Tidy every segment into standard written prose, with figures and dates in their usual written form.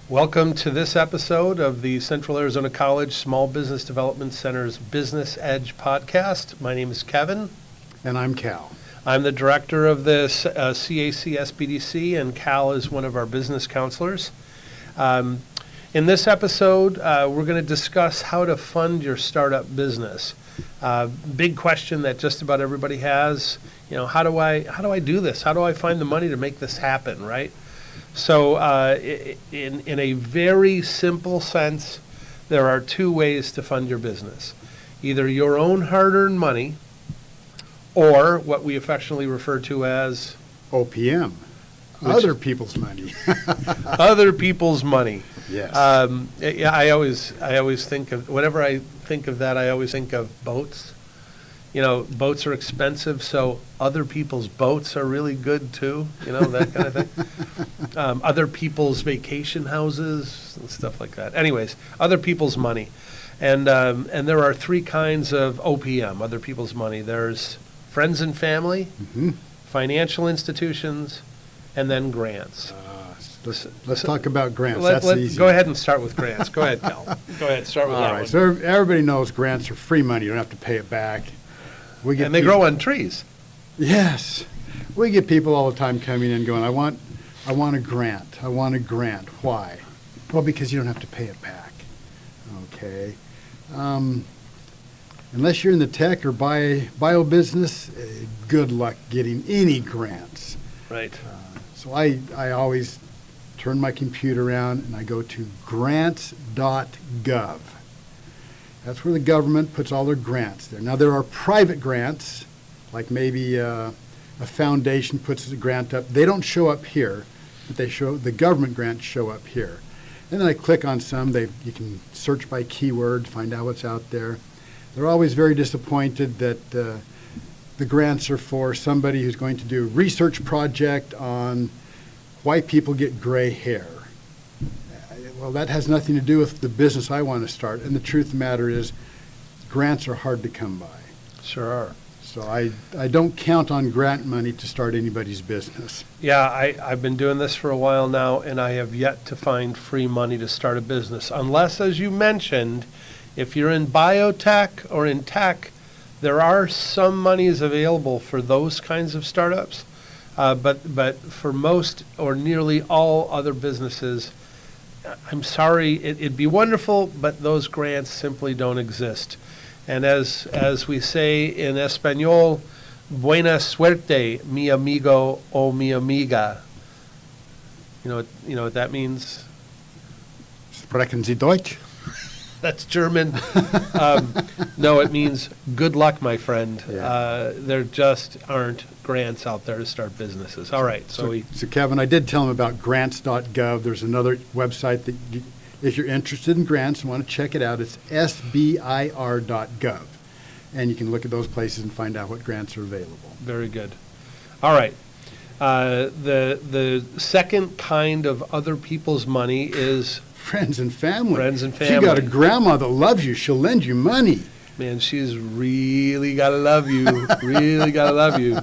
Welcome to this episode of the Central Arizona College Small Business Development Center's Business Edge podcast. My name is Kevin. And I'm Cal. I'm the director of the CAC SBDC, and Cal is one of our business counselors. In this episode, we're going to discuss how to fund your startup business. Big question that just about everybody has. You know, how do I do this? How do I find the money to make this happen, right? So in a very simple sense, there are two ways to fund your business. Either your own hard-earned money or what we affectionately refer to as OPM, other people's money. Other people's money. Yes. I always think of, whenever I think of that, I always think of boats. You know, boats are expensive, so other people's boats are really good too, you know, that kind of thing. Other people's vacation houses and stuff like that. Anyways, other people's money. And there are three kinds of OPM, other people's money. There's friends and family, financial institutions, and then grants. Let's talk about grants. That's easy. Go ahead and start with grants. Go ahead, Cal. Go ahead, start with that one. All right, so everybody knows grants are free money. You don't have to pay it back. And they grow on trees. Yes. We get people all the time coming in going, I want a grant. I want a grant. Why? Well, because you don't have to pay it back. Okay. Unless you're in the tech or bio business, good luck getting any grants. Right. So I always turn my computer around and I go to grants.gov. That's where the government puts all their grants there. Now, there are private grants, like maybe a foundation puts a grant up. They don't show up here, but the government grants show up here. And then I click on some. You can search by keyword, find out what's out there. They're always very disappointed that the grants are for somebody who's going to do a research project on why people get gray hair. Well, that has nothing to do with the business I want to start. And the truth of the matter is, grants are hard to come by. Sure are. So I don't count on grant money to start anybody's business. Yeah, I've been doing this for a while now, and I have yet to find free money to start a business. Unless, as you mentioned, if you're in biotech or in tech, there are some monies available for those kinds of startups. But for most or nearly all other businesses, I'm sorry, it'd be wonderful, but those grants simply don't exist. And as we say in Espanol, buena suerte, mi amigo o mi amiga. You know what that means? Sprechen Sie Deutsch? That's German. No, it means good luck, my friend. Yeah. There just aren't grants out there to start businesses. All right. So Kevin, I did tell him about grants.gov. There's another website that if you're interested in grants and want to check it out, it's sbir.gov. And you can look at those places and find out what grants are available. Very good. All right. The second kind of other people's money is friends and family. Friends and family. If you got a grandma that loves you, she'll lend you money. Man, she's really got to love you. Really got to love you.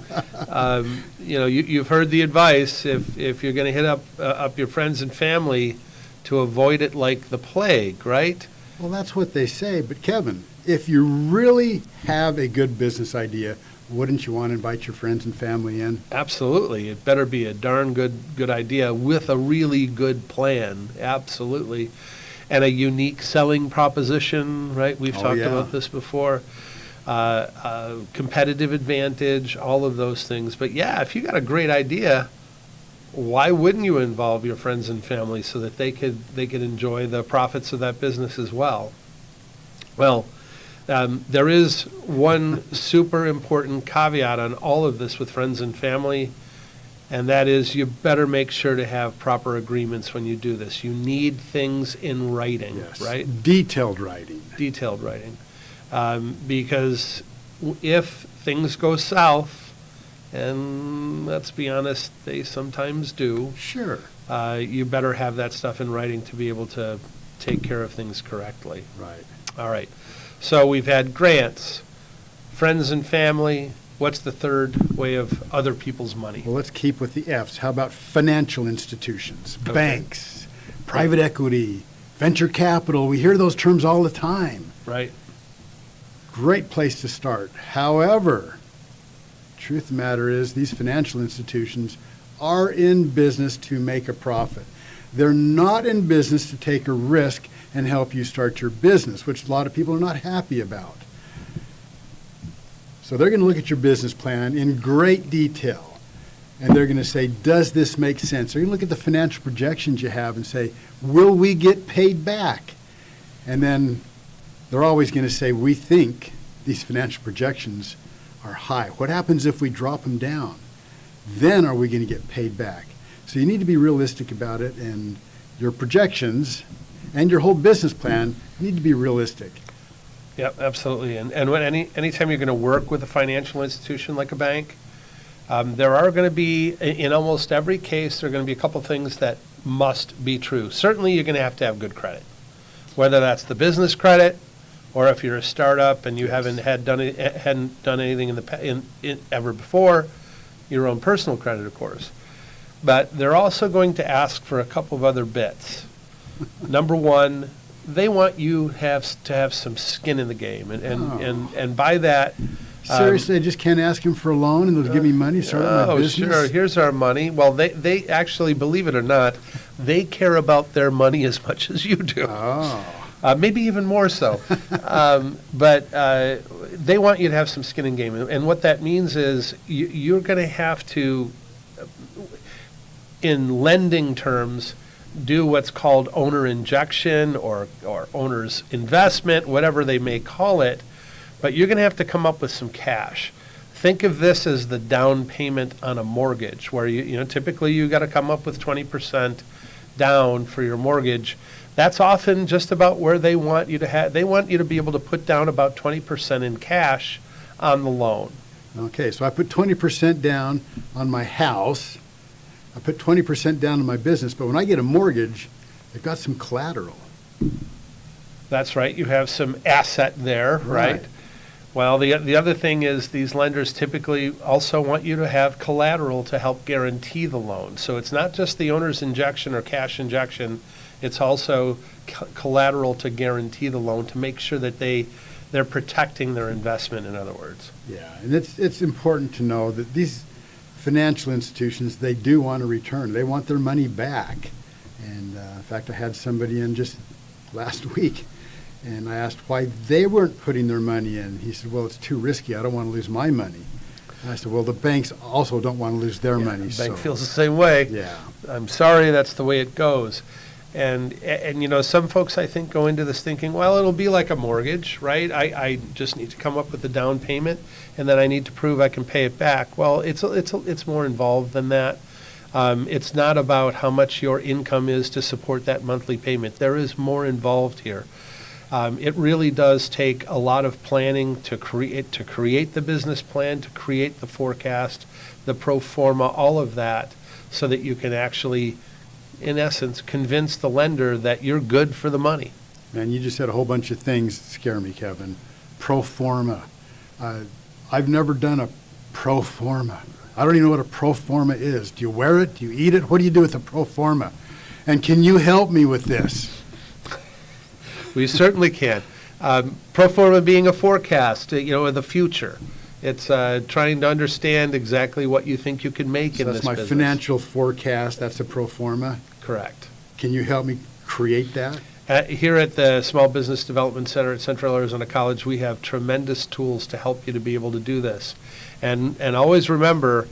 You've heard the advice, if you're going to hit up your friends and family, to avoid it like the plague, right? Well, that's what they say. But Kevin, if you really have a good business idea, wouldn't you want to invite your friends and family in? Absolutely. It better be a darn good idea with a really good plan. Absolutely. And a unique selling proposition, right? We've talked about this before. Competitive advantage, all of those things. But yeah, if you got a great idea, why wouldn't you involve your friends and family so that they could enjoy the profits of that business as well? Well, there is one super important caveat on all of this with friends and family, and that is you better make sure to have proper agreements when you do this. You need things in writing, yes. Right? Detailed writing. Detailed writing. Because if things go south, and let's be honest, they sometimes do. Sure. You better have that stuff in writing to be able to take care of things correctly. Right. All right. So we've had grants, friends and family. What's the third way of other people's money? Well, let's keep with the F's. How about financial institutions, banks, private equity, venture capital. We hear those terms all the time. Right. Great place to start. However, truth of the matter is these financial institutions are in business to make a profit. They're not in business to take a risk and help you start your business, which a lot of people are not happy about. So they're going to look at your business plan in great detail, and they're going to say, does this make sense? They're going to look at the financial projections you have and say, will we get paid back? And then they're always going to say, we think these financial projections are high. What happens if we drop them down? Then are we going to get paid back? So you need to be realistic about it, and your projections and your whole business plan need to be realistic. Yep, absolutely. And when anytime you're going to work with a financial institution like a bank, there are going to be, in almost every case, there are going to be a couple things that must be true. Certainly, you're going to have good credit, whether that's the business credit, or if you're a startup and you hadn't done anything ever before, your own personal credit, of course. But they're also going to ask for a couple of other bits. Number one, they want you to have some skin in the game, and by that. Seriously, I just can't ask him for a loan and they'll give me money, start my business? Oh, sure, here's our money. Well, they actually, believe it or not, they care about their money as much as you do. Oh. Maybe even more so. But they want you to have some skin in the game. And what that means is you're going to have to, in lending terms, do what's called owner injection or owner's investment, whatever they may call it. But you're going to have to come up with some cash. Think of this as the down payment on a mortgage, where typically you got to come up with 20% down for your mortgage. That's often just about where they want you to have. They want you to be able to put down about 20% in cash on the loan. Okay, so I put 20% down on my house. I put 20% down on my business, but when I get a mortgage, I've got some collateral. That's right. You have some asset there, right? Well, the other thing is these lenders typically also want you to have collateral to help guarantee the loan. So it's not just the owner's injection or cash injection. It's also collateral to guarantee the loan to make sure that they're protecting their investment, in other words. Yeah, and it's important to know that these financial institutions, they do want a return. They want their money back. And in fact, I had somebody in just last week, and I asked why they weren't putting their money in. He said, well, it's too risky. I don't want to lose my money. And I said, well, the banks also don't want to lose their money. The bank feels the same way. Yeah. I'm sorry, that's the way it goes. And some folks, I think, go into this thinking, well, it'll be like a mortgage, right? I just need to come up with the down payment, and then I need to prove I can pay it back. Well, it's more involved than that. It's not about how much your income is to support that monthly payment. There is more involved here. It really does take a lot of planning to create the business plan, to create the forecast, the pro forma, all of that, so that you can actually, in essence, convince the lender that you're good for the money. Man, you just said a whole bunch of things that scare me, Kevin. Pro forma. I've never done a pro forma. I don't even know what a pro forma is. Do you wear it? Do you eat it? What do you do with a pro forma? And can you help me with this? We certainly can. Pro forma being a forecast, of the future. It's trying to understand exactly what you think you can make in this business. That's my financial forecast. That's a pro forma? Correct. Can you help me create that? Here at the Small Business Development Center at Central Arizona College, we have tremendous tools to help you to be able to do this. And always remember,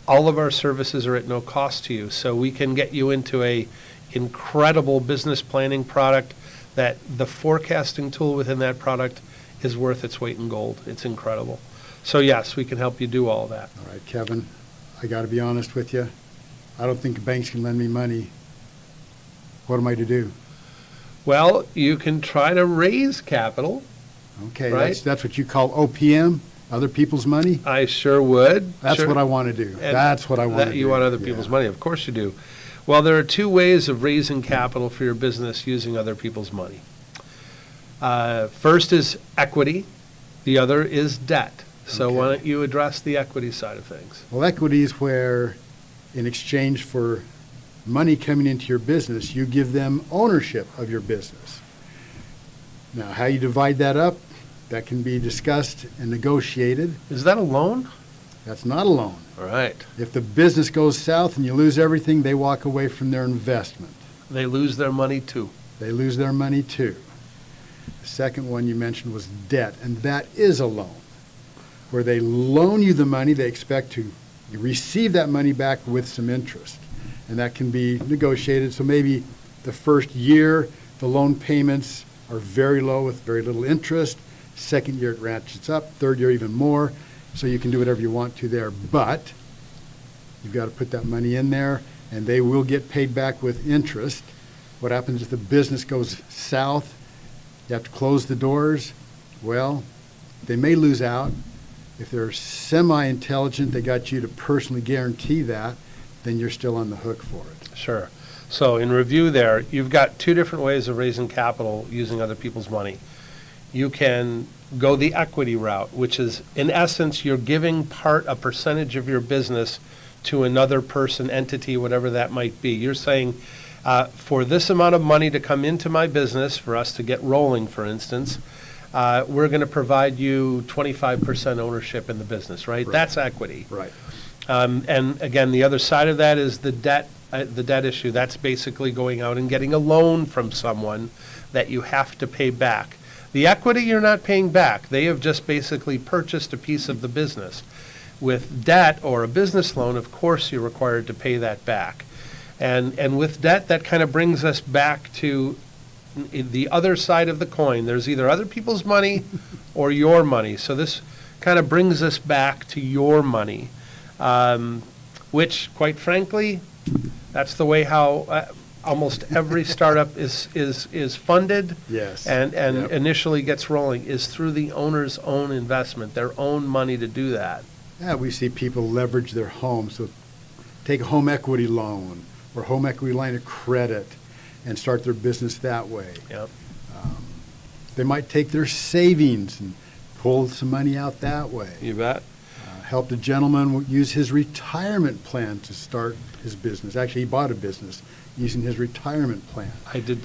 all of our services are at no cost to you. So we can get you into a incredible business planning product that the forecasting tool within that product is worth its weight in gold. It's incredible. So yes, we can help you do all that. All right, Kevin, I got to be honest with you. I don't think banks can lend me money. What am I to do? Well, you can try to raise capital. Okay, right? That's what you call OPM, other people's money? I sure would. That's what I want to do. That's what I want to do. You want other people's money. Of course you do. Well, there are two ways of raising capital for your business using other people's money. First is equity. The other is debt. So Okay. why don't you address the equity side of things? Well, equity is where, in exchange for money coming into your business, you give them ownership of your business. Now, how you divide that up, that can be discussed and negotiated. Is that a loan? That's not a loan. All right. If the business goes south and you lose everything, they walk away from their investment. They lose their money too. They lose their money too. The second one you mentioned was debt, and that is a loan, where they loan you the money, they expect to receive that money back with some interest. And that can be negotiated. So maybe the first year, the loan payments are very low with very little interest. Second year, it ratchets up. Third year, even more. So you can do whatever you want to there. But you've got to put that money in there, and they will get paid back with interest. What happens if the business goes south? You have to close the doors. Well, they may lose out. If they're semi-intelligent, they got you to personally guarantee that, then you're still on the hook for it. Sure. So in review there, you've got two different ways of raising capital using other people's money. You can go the equity route, which is, in essence, you're giving a percentage of your business to another person, entity, whatever that might be. You're saying, for this amount of money to come into my business, for us to get rolling, for instance, we're going to provide you 25% ownership in the business, right? That's equity. Right. And again, the other side of that is the debt issue. That's basically going out and getting a loan from someone that you have to pay back. The equity you're not paying back. They have just basically purchased a piece of the business. With debt or a business loan, of course, you're required to pay that back. And with debt, that kind of brings us back to the other side of the coin. There's either other people's money or your money. So this kind of brings us back to your money, which, quite frankly, that's the way how almost every startup is funded. Yes. And Yep. initially gets rolling, is through the owner's own investment, their own money to do that. Yeah, we see people leverage their home. So take a home equity loan or home equity line of credit and start their business that way. Yep. They might take their savings and pull some money out that way. You bet. Helped a gentleman use his retirement plan to start his business. Actually, he bought a business using his retirement plan.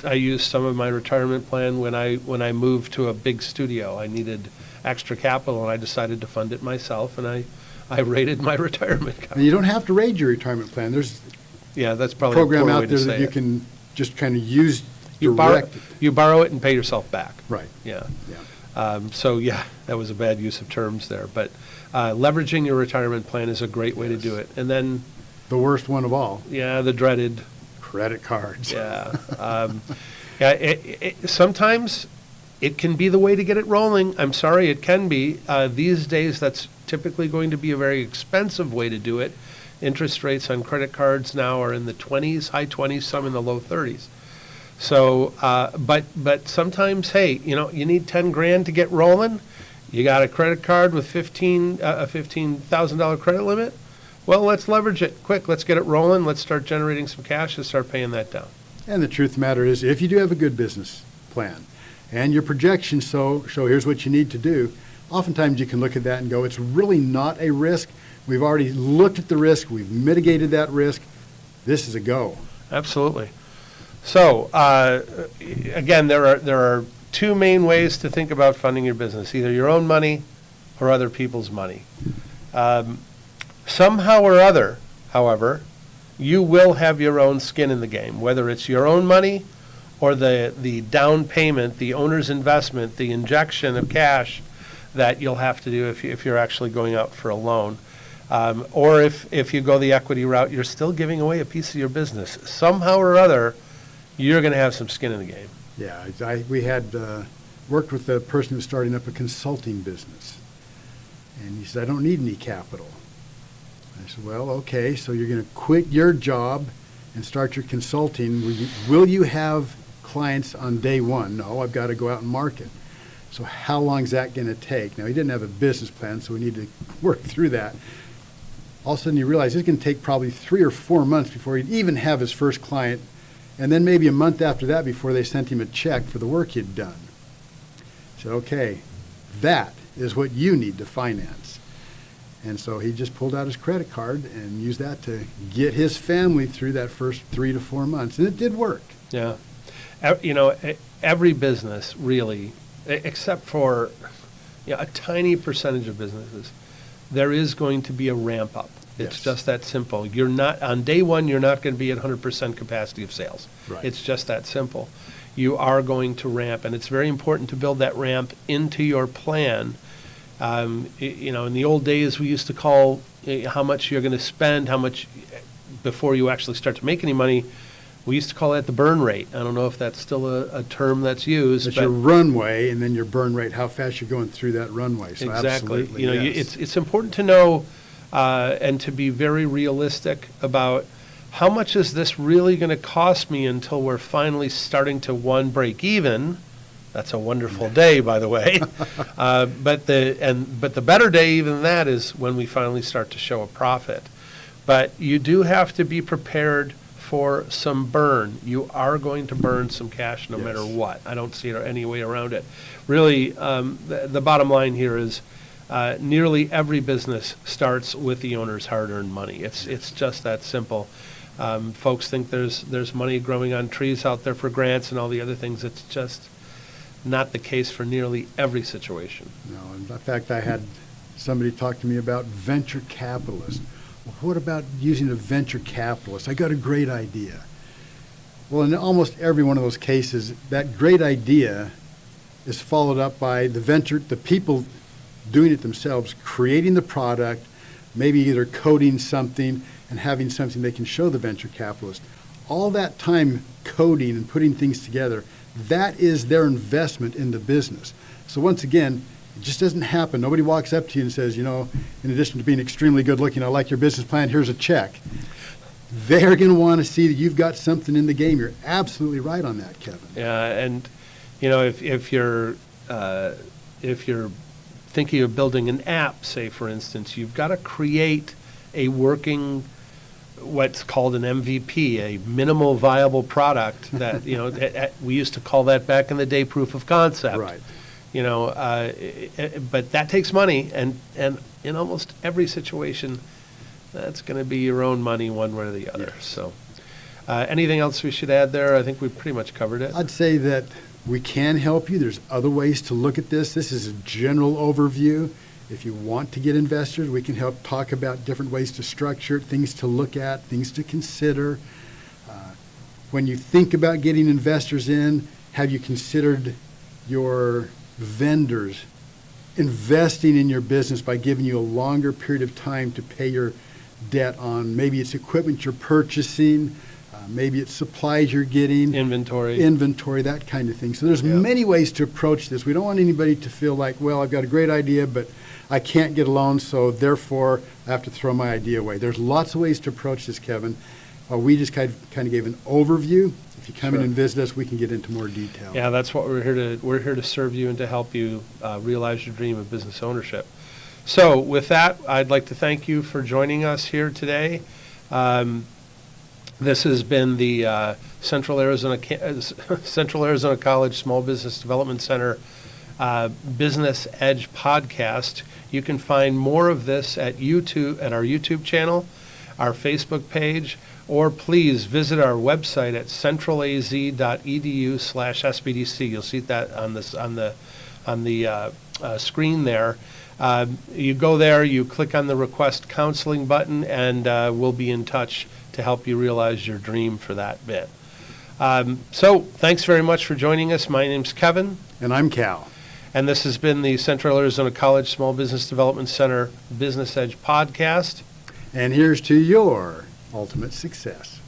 I used some of my retirement plan when I moved to a big studio. I needed extra capital, and I decided to fund it myself, and I rated my retirement account. And you don't have to raid your retirement plan. There's Yeah, that's a probably a program poor way out to there say that you it. can just kind of use You borrow it and pay yourself back. Right. Yeah. Yeah. So yeah, that was a bad use of terms there, but leveraging your retirement plan is a great way to do it. And then, The worst one of all, yeah, the dreaded, credit cards. yeah. Sometimes it can be the way to get it rolling. I'm sorry, it can be. These days, that's typically going to be a very expensive way to do it. Interest rates on credit cards now are in the 20s, high 20s, some in the low 30s. So, but sometimes, hey, you need 10 grand to get rolling. You got a credit card with a $15,000 credit limit. Well, let's leverage it quick. Let's get it rolling. Let's start generating some cash and start paying that down. And the truth of the matter is, if you do have a good business plan and your projections show here's what you need to do, oftentimes you can look at that and go, it's really not a risk. We've already looked at the risk. We've mitigated that risk. This is a go. Absolutely. So, again, there are two main ways to think about funding your business, either your own money or other people's money. Somehow or other, however, you will have your own skin in the game, whether it's your own money or the down payment, the owner's investment, the injection of cash that you'll have to do if you're actually going out for a loan. Or if you go the equity route, you're still giving away a piece of your business. Somehow or other, you're going to have some skin in the game. Yeah, we had worked with a person who was starting up a consulting business. And he said, I don't need any capital. I said, well, okay, so you're going to quit your job and start your consulting. Will you have clients on day one? No, I've got to go out and market. So how long is that going to take? Now, he didn't have a business plan, so we need to work through that. All of a sudden, you realize it's going to take probably 3 or 4 months before he'd even have his first client, and then maybe a month after that before they sent him a check for the work he'd done. I said, okay, that is what you need to finance. And so he just pulled out his credit card and used that to get his family through that first 3 to 4 months. And it did work. Yeah. Every business really, except for a tiny percentage of businesses, there is going to be a ramp up. It's Yes. just that simple. You're not, on day one, you're not going to be at 100% capacity of sales. Right. It's just that simple. You are going to ramp, and it's very important to build that ramp into your plan. In the old days, we used to call how much you're going to spend, how much before you actually start to make any money. We used to call that the burn rate. I don't know if that's still a term that's used. That's but your runway, and then your burn rate, how fast you're going through that runway. So exactly. absolutely, yes. It's important to know and to be very realistic about how much is this really going to cost me until we're finally starting to, one, break even. That's a wonderful day, by the way. But the better day even than that is when we finally start to show a profit. But you do have to be prepared for some burn. You are going to burn some cash no Yes. matter what. I don't see any way around it. Really, the bottom line here is nearly every business starts with the owner's hard-earned money. It's just that simple. Folks think there's money growing on trees out there for grants and all the other things. It's just not the case for nearly every situation. No, in fact, I had somebody talk to me about venture capitalists. Well, what about using a venture capitalist? I got a great idea. Well, in almost every one of those cases, that great idea is followed up by the people doing it themselves, creating the product, maybe either coding something and having something they can show the venture capitalist. All that time coding and putting things together, that is their investment in the business. So once again, it just doesn't happen. Nobody walks up to you and says, in addition to being extremely good looking, I like your business plan, here's a check. They're going to want to see that you've got something in the game. You're absolutely right on that, Kevin. Yeah, and if you're thinking of building an app, say for instance, you've got to create a working, what's called an MVP, a minimal viable product that we used to call that back in the day proof of concept. Right. But that takes money, and in almost every situation, that's going to be your own money one way or the other. Yes. So, anything else we should add there? I think we pretty much covered it. I'd say that we can help you. There's other ways to look at this. This is a general overview. If you want to get investors, we can help talk about different ways to structure it, things to look at, things to consider. When you think about getting investors in, have you considered your vendors investing in your business by giving you a longer period of time to pay your debt on maybe it's equipment you're purchasing, maybe it's supplies you're getting. Inventory, that kind of thing. So there's Yeah. many ways to approach this. We don't want anybody to feel like, well, I've got a great idea, but I can't get a loan, so therefore I have to throw my idea away. There's lots of ways to approach this, Kevin. We just kind of gave an overview. If you come in Sure. and visit us, we can get into more detail. Yeah, that's what we're here to serve you and to help you realize your dream of business ownership. So with that, I'd like to thank you for joining us here today. This has been the Central Arizona College Small Business Development Center Business Edge podcast. You can find more of this at our YouTube channel, our Facebook page, or please visit our website at centralaz.edu/SBDC. You'll see that on the screen there. You go there, you click on the request counseling button, and we'll be in touch to help you realize your dream for that bit. So thanks very much for joining us. My name's Kevin. And I'm Cal. And this has been the Central Arizona College Small Business Development Center Business Edge podcast. And here's to your ultimate success.